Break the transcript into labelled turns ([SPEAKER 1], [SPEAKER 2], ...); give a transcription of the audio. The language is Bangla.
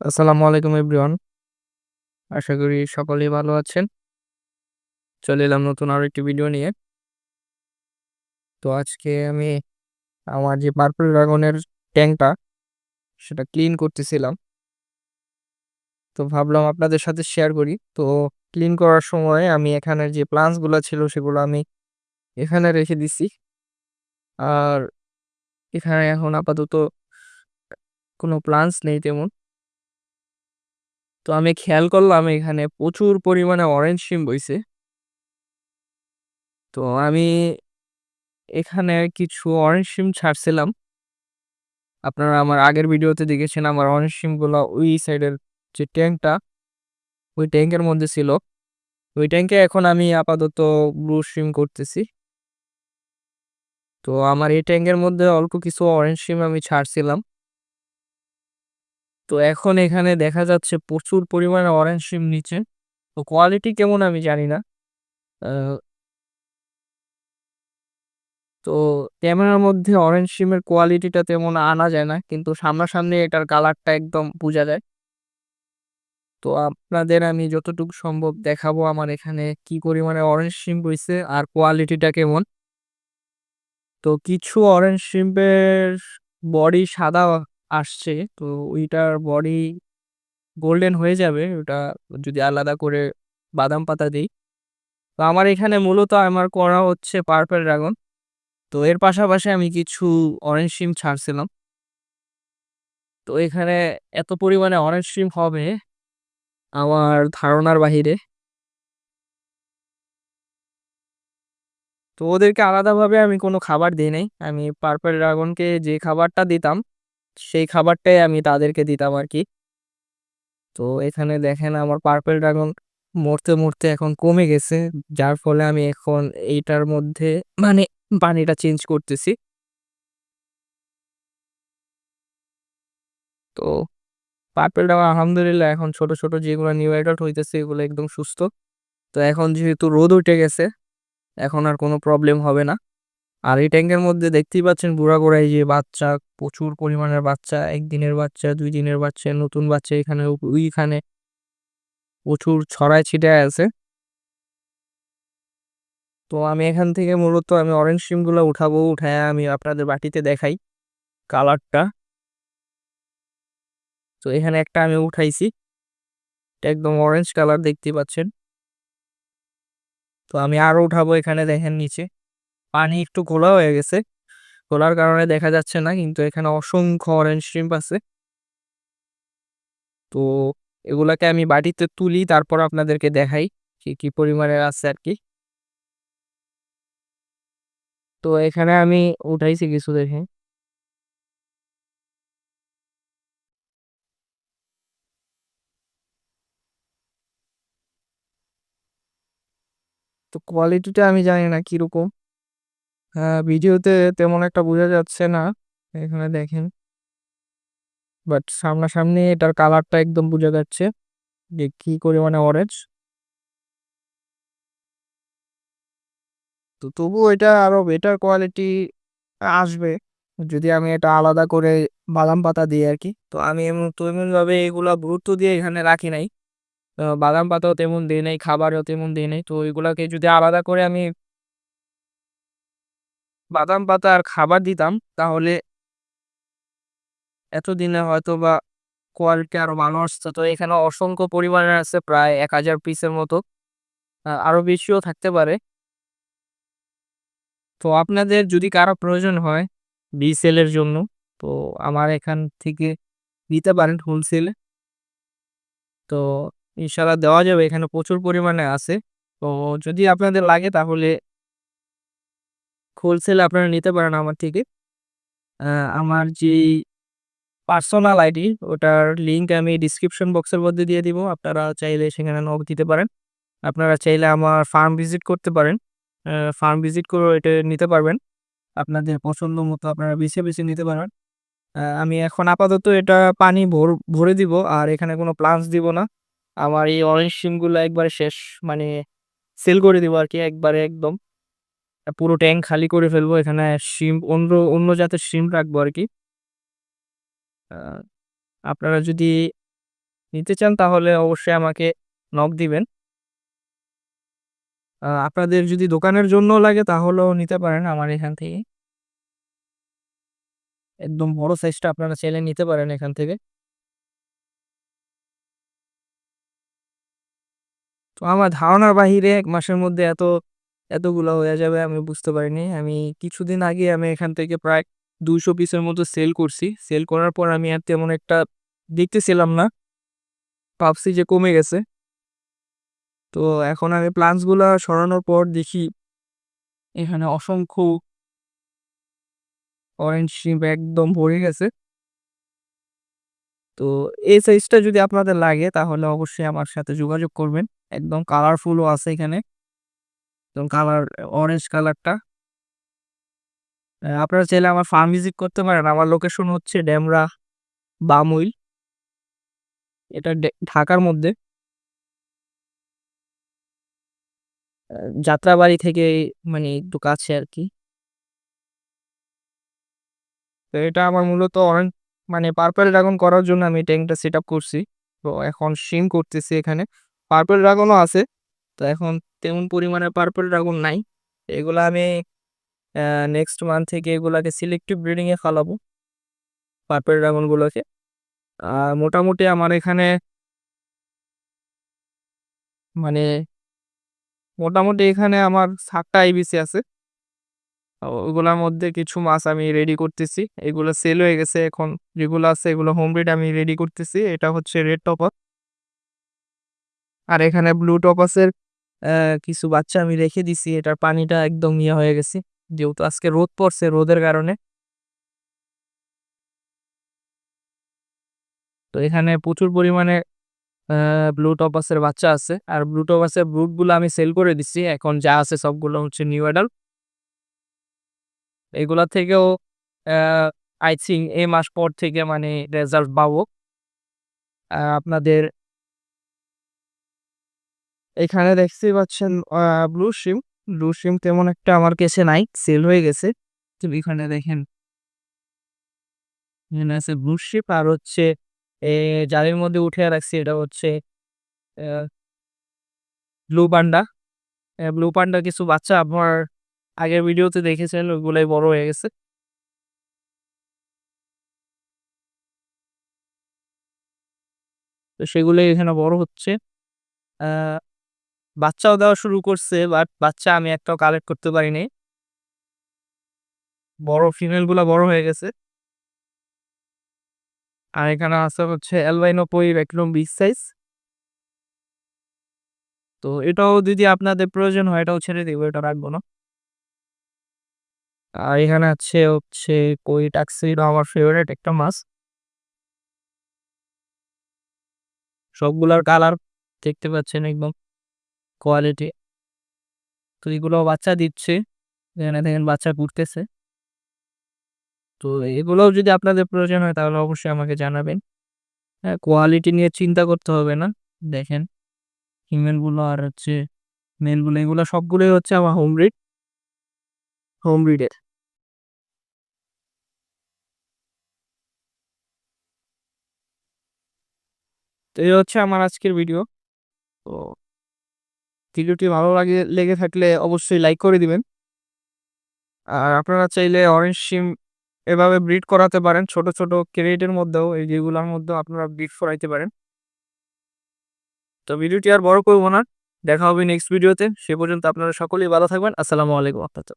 [SPEAKER 1] আসসালামু আলাইকুম এভরিওয়ান। আশা করি সকলেই ভালো আছেন। চলে এলাম নতুন আরো একটি ভিডিও নিয়ে। তো আজকে আমি আমার যে পার্পল ড্রাগনের ট্যাঙ্কটা সেটা ক্লিন করতেছিলাম। তো ভাবলাম আপনাদের সাথে শেয়ার করি। তো ক্লিন করার সময় আমি এখানের যে প্লান্টস গুলা ছিল সেগুলো আমি এখানে রেখে দিছি। আর এখানে এখন আপাতত কোনো প্লান্টস নেই তেমন। তো আমি খেয়াল করলাম এখানে প্রচুর পরিমাণে অরেঞ্জ শিম বইছে। তো আমি এখানে কিছু অরেঞ্জ শিম ছাড়ছিলাম। আপনারা আমার আগের ভিডিওতে দেখেছেন আমার অরেঞ্জ সিমগুলা ওই সাইডের যে ট্যাঙ্কটা, ওই ট্যাঙ্কের মধ্যে ছিল। ওই ট্যাঙ্কে এখন আমি আপাতত ব্লু সিম করতেছি। তো আমার এই ট্যাঙ্কের মধ্যে অল্প কিছু অরেঞ্জ সিম আমি ছাড়ছিলাম। তো এখন এখানে দেখা যাচ্ছে প্রচুর পরিমাণে অরেঞ্জ সিম নিচে। তো কোয়ালিটি কেমন আমি জানি না। আ তো ক্যামেরার মধ্যে অরেঞ্জ সিমের কোয়ালিটিটা তেমন আনা যায় না। কিন্তু সামনাসামনি এটার কালারটা একদম বুঝা যায়। তো আপনাদের আমি যতটুকু সম্ভব দেখাবো আমার এখানে কি পরিমাণে অরেঞ্জ শিম হইছে আর কোয়ালিটিটা কেমন। তো কিছু অরেঞ্জ শিম্পের বডি সাদা আসছে। তো ওইটার বডি গোল্ডেন হয়ে যাবে ওটা যদি আলাদা করে বাদাম পাতা দেই। তো আমার এখানে মূলত আমার করা হচ্ছে পার্পল ড্রাগন। তো এর পাশাপাশি আমি কিছু অরেঞ্জ শিম ছাড়ছিলাম। তো এখানে এত পরিমাণে অরেঞ্জ শিম হবে আমার ধারণার বাহিরে। তো ওদেরকে আলাদাভাবে আমি কোনো খাবার দেই নাই। আমি পার্পল ড্রাগনকে যে খাবারটা দিতাম, সেই খাবারটাই আমি তাদেরকে দিতাম আরকি। তো এখানে দেখেন আমার পার্পল ড্রাগন মরতে এখন কমে গেছে। যার ফলে আমি এখন এইটার মধ্যে মানে পানিটা চেঞ্জ করতেছি। তো পার্পল ড্রাগন আলহামদুলিল্লাহ এখন ছোট যেগুলা নিউ অ্যাডাল্ট হইতেছে এগুলো একদম সুস্থ। তো এখন যেহেতু রোদ উঠে গেছে, এখন আর কোনো প্রবলেম হবে না। আর এই ট্যাংকের মধ্যে দেখতেই পাচ্ছেন বুড়া এই যে বাচ্চা, প্রচুর পরিমাণের বাচ্চা, ১ দিনের বাচ্চা, ২ দিনের বাচ্চা, নতুন বাচ্চা এখানে ওইখানে প্রচুর ছড়ায় ছিটায় আছে। তো আমি এখান থেকে মূলত আমি অরেঞ্জ শিমগুলা উঠাবো, উঠায়া আমি আপনাদের বাটিতে দেখাই কালারটা। তো এখানে একটা আমি উঠাইছি। এটা একদম অরেঞ্জ কালার দেখতেই পাচ্ছেন। তো আমি আরো উঠাবো এখানে দেখেন নিচে। পানি একটু ঘোলা হয়ে গেছে। ঘোলার কারণে দেখা যাচ্ছে না কিন্তু এখানে অসংখ্য অরেঞ্জ শিম্প আছে। তো এগুলাকে আমি বাটিতে তুলি তারপর আপনাদেরকে দেখাই কি পরিমাণে আছে আরকি। তো এখানে আমি উঠাইছি কিছু দেখেন। তো কোয়ালিটিটা আমি জানি না কিরকম। ভিডিওতে তেমন একটা বোঝা যাচ্ছে না। এখানে দেখেন। বাট সামনাসামনি এটার কালারটা একদম বোঝা যাচ্ছে যে কি পরিমাণে অরেঞ্জ। তো তবুও এটা আরো বেটার কোয়ালিটি আসবে যদি আমি এটা আলাদা করে বাদাম পাতা দিই আরকি। তো আমি তেমনভাবে এগুলা গুরুত্ব দিয়ে এখানে রাখি নাই। বাদাম পাতাও তেমন দেই নাই, খাবারও তেমন দেই নাই। তো এগুলাকে যদি আলাদা করে আমি বাদাম পাতা আর খাবার দিতাম তাহলে এতদিনে হয়তোবা কোয়ালিটি আরো ভালো আসতো। তো এখানে অসংখ্য পরিমাণে আছে প্রায় ১,০০০ পিসের মতো। আরো বেশিও থাকতে পারে। তো আপনাদের যদি কারো প্রয়োজন হয় রিসেল এর জন্য তো আমার এখান থেকে নিতে পারেন হোলসেলে। তো ইনশাআল্লাহ দেওয়া যাবে। এখানে প্রচুর পরিমাণে আছে। তো যদি আপনাদের লাগে তাহলে হোলসেলে আপনারা নিতে পারেন আমার থেকে। আ আমার যেই পার্সোনাল আইডি ওটার লিংক আমি ডিসক্রিপশন বক্সের মধ্যে দিয়ে দিব। আপনারা চাইলে সেখানে নক দিতে পারেন। আপনারা চাইলে আমার ফার্ম ভিজিট করতে পারেন। ফার্ম ভিজিট করেও এটা নিতে পারবেন। আপনাদের পছন্দ মতো আপনারা বেছে নিতে পারেন। আমি এখন আপাতত এটা পানি ভরে দিব। আর এখানে কোনো প্লান্টস দিব না। আমার এই অরেঞ্জ সিমগুলা একবারে শেষ মানে সেল করে দিব আরকি একবারে একদম। পুরো ট্যাংক খালি করে ফেলবো। এখানে শিম অন্য জাতের শিম রাখবো আরকি। আ আপনারা যদি নিতে চান তাহলে অবশ্যই আমাকে নক দিবেন। আপনাদের যদি দোকানের জন্যও লাগে তাহলেও নিতে পারেন আমার এখান থেকে। একদম বড় সাইজটা আপনারা চাইলে নিতে পারেন এখান থেকে। তো আমার ধারণার বাহিরে ১ মাসের মধ্যে এতগুলা হয়ে যাবে আমি বুঝতে পারিনি। কিছুদিন আগে আমি এখান থেকে প্রায় ২০০ পিসের মতো সেল করছি। সেল করার পর আমি আর তেমন একটা দেখতেছিলাম না। ভাবছি যে কমে গেছে। তো এখন আমি প্লান্টস গুলা সরানোর পর দেখি এখানে অসংখ্য অরেঞ্জ শিম একদম ভরে গেছে। তো এই সাইজটা যদি আপনাদের লাগে তাহলে অবশ্যই আমার সাথে যোগাযোগ করবেন। একদম কালারফুলও আছে এখানে। একদম অরেঞ্জ কালারটা। আপনারা চাইলে আমার ফার্ম ভিজিট করতে পারেন। আমার লোকেশন হচ্ছে ডেমরা বামুইল। এটা ঢাকার মধ্যে। আ যাত্রাবাড়ি থেকে মানে একটু কাছে আরকি। তো এটা আমার মূলত মানে পার্পল ড্রাগন করার জন্য আমি ট্যাংকটা সেটআপ করছি। তো এখন শিম করতেছি এখানে। পার্পল ড্রাগনও আছে। তো এখন তেমন পরিমাণে পার্পল ড্রাগন নাই। এগুলা আমি আ নেক্সট মান্থ থেকে এগুলাকে সিলেক্টিভ ব্রিডিং এ ফালাবো, পার্পল ড্রাগন গুলোকে। মোটামুটি আমার এখানে মানে মোটামুটি এখানে আমার ৭ টা আইবিসি আছে। ওগুলার মধ্যে কিছু মাছ আমি রেডি করতেছি। এগুলো সেল হয়ে গেছে এখন যেগুলো আছে এগুলো হোম ব্রিড আমি রেডি করতেছি। এটা হচ্ছে রেড টপার। আর এখানে ব্লু টপাসের কিছু বাচ্চা আমি রেখে দিছি। এটার পানিটা একদম ইয়ে হয়ে গেছে। যেহেতু আজকে রোদ পড়ছে, রোদের কারণে। তো এখানে প্রচুর পরিমাণে আ ব্লু টপাসের বাচ্চা আছে। আর ব্লু টপাসের ব্রুড গুলো আমি সেল করে দিচ্ছি। এখন যা আছে সবগুলো হচ্ছে নিউ অ্যাডাল্ট। এগুলা থেকেও অ্যা আই থিংক এই মাস পর থেকে মানে রেজাল্ট পাবো। আপনাদের এখানে দেখতেই পাচ্ছেন ব্লু শিম। ব্লু শিম তেমন একটা আমার কাছে নাই, সেল হয়ে গেছে। তো এখানে দেখেন, এখানে আছে ব্লু শিপ আর হচ্ছে এ জালির মধ্যে উঠিয়ে রাখছি এটা হচ্ছে অ্যা ব্লু পান্ডা। ব্লু পান্ডার কিছু বাচ্চা আপনার আগের ভিডিওতে দেখেছেন ওগুলাই বড় হয়ে গেছে। তো সেগুলোই এখানে বড় হচ্ছে। আ বাচ্চাও দেওয়া শুরু করছে বাট বাচ্চা আমি একটাও কালেক্ট করতে পারি নাই। বড় ফিমেল গুলা বড় হয়ে গেছে। আর এখানে আছে হচ্ছে অ্যালবাইনো পই একদম বিগ সাইজ। তো এটাও যদি আপনাদের প্রয়োজন হয় এটাও ছেড়ে দিব, এটা রাখবো না। আর এখানে হচ্ছে কই টাকসিডো আমার ফেভারিট একটা মাছ। সবগুলার কালার দেখতে পাচ্ছেন একদম কোয়ালিটি। তো এগুলোও বাচ্চা দিচ্ছে। এখানে দেখেন বাচ্চা ফুটতেছে। তো এগুলোও যদি আপনাদের প্রয়োজন হয় তাহলে অবশ্যই আমাকে জানাবেন। হ্যাঁ, কোয়ালিটি নিয়ে চিন্তা করতে হবে না। দেখেন ফিমেল গুলো আর হচ্ছে মেল গুলো এগুলো সবগুলোই হচ্ছে আমার হোম ব্রিড এর। তো এই হচ্ছে আমার আজকের ভিডিও। তো ভিডিওটি ভালো লেগে থাকলে অবশ্যই লাইক করে দিবেন। আর আপনারা চাইলে অরেঞ্জ শিম এভাবে ব্রিড করাতে পারেন। ছোট, ছোট ক্রেটের মধ্যেও এই যেগুলার মধ্যেও আপনারা ব্রিড করাইতে পারেন। তো ভিডিওটি আর বড় করব না। দেখা হবে নেক্সট ভিডিওতে। সে পর্যন্ত আপনারা সকলেই ভালো থাকবেন। আসসালামু আলাইকুম আপনাদের।